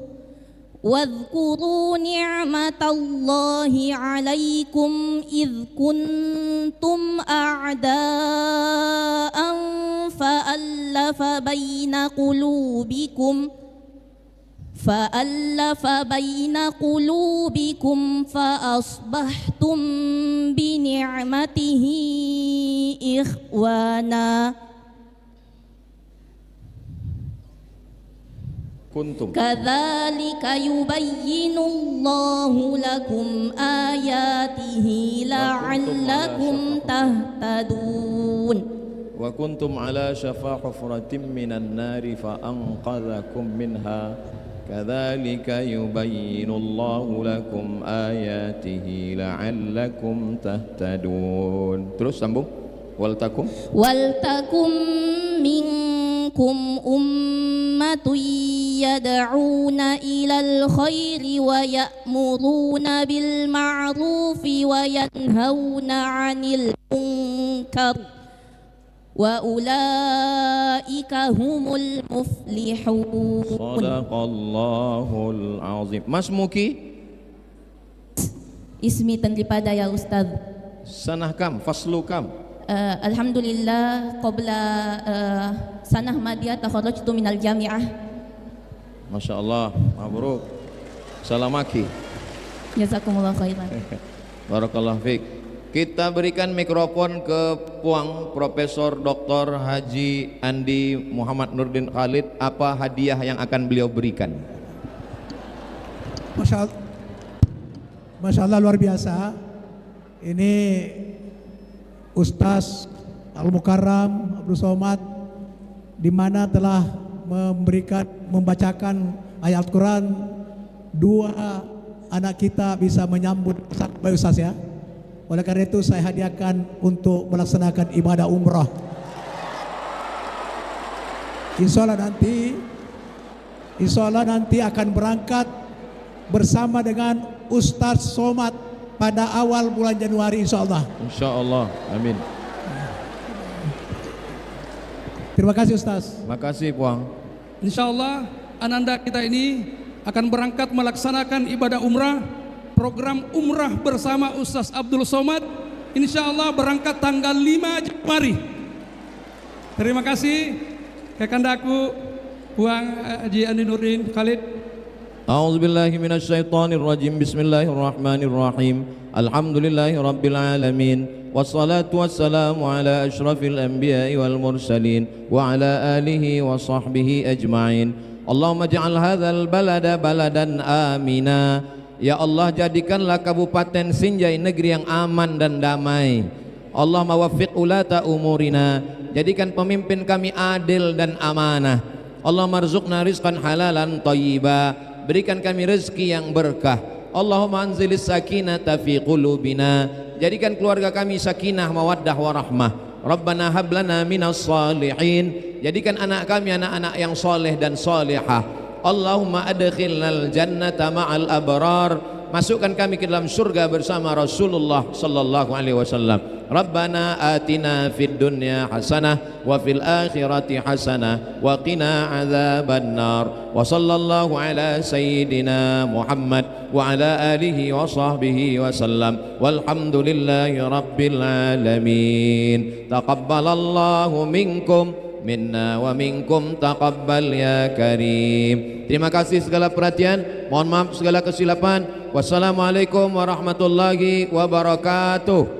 واذكروا نعمة الله عليكم إذ كنتم أعداء فألف بين قلوبكم فأصبحتم بنعمته إخوانا كذلك يبين الله لكم آياته لعلكم تهتدون وكنتم على شفا حفرة من النار فأنقذكم منها كذلك يبين الله لكم آياته لعلكم تهتدون. Terus sambung. Waltakum منكم أمة يدعون إلى الخير ويأمرون بالمعروف وينهون عن المنكر وأولئك هم المفلحون. Sadaqallahul azim. Mas Muki, Ismi daripada ya Ustaz. sanah kam, faslu kam. Alhamdulillah qabla sanah madiyah takharrajtu minal jami'ah. Masya Allah, mabruk. Salamaki. Jazakumullah khairan. Barakallah fiik. Kita berikan mikrofon ke Puang Profesor Dr. Haji Andi Muhammad Nurdin Khalid. Apa hadiah yang akan beliau berikan? Masya Allah luar biasa. Ini Ustaz Al-Mukarram Abdul Somad di mana telah membacakan ayat Al-Quran. Dua anak kita bisa menyambut Baik Ustaz ya. Oleh karena itu saya hadiahkan untuk melaksanakan ibadah umrah. Insya Allah nanti akan berangkat bersama dengan Ustadz Somad pada awal bulan Januari insya Allah. Insya Allah, amin. Terima kasih Ustadz. Makasih Puang. Insya Allah ananda kita ini akan berangkat melaksanakan ibadah umrah, program umrah bersama Ustadz Abdul Somad. Insya Allah berangkat tanggal 5 Januari. Terima kasih kekandaku Puang Haji Andi Nurdin Khalid. A'udzubillahi minasyaitonirrajim. Bismillahirrahmanirrahim. Alhamdulillahirabbil alamin. Wassalatu wassalamu ala asyrafil anbiya'i wal mursalin wa ala alihi wa sahbihi ajma'in. Allahumma ja'al hadzal balada baladan amina. Ya Allah, jadikanlah Kabupaten Sinjai negeri yang aman dan damai. Allahumma waffiq ulata umurina. Jadikan pemimpin kami adil dan amanah. Allahumma rzuqna rizqan halalan thayyiba. Berikan kami rezeki yang berkah. Allahumma anzilis sakinata fi qulubina. Jadikan keluarga kami sakinah, mawaddah, warahmah. Rabbana hablana minas salihin. Jadikan anak kami anak-anak yang soleh dan solehah. Allahumma adkhilnal jannata ma'al abrar. Masukkan kami ke dalam surga bersama Rasulullah sallallahu alaihi wasallam. Rabbana atina fid dunya hasanah wa fil akhirati hasanah wa qina adzabannar. Wa sallallahu ala sayyidina Muhammad wa ala alihi wa sahbihi wasallam. Walhamdulillahi rabbil alamin. Taqabbalallahu minkum minna wa minkum taqabbal ya karim. Terima kasih segala perhatian, mohon maaf segala kesilapan. Wassalamualaikum warahmatullahi wabarakatuh.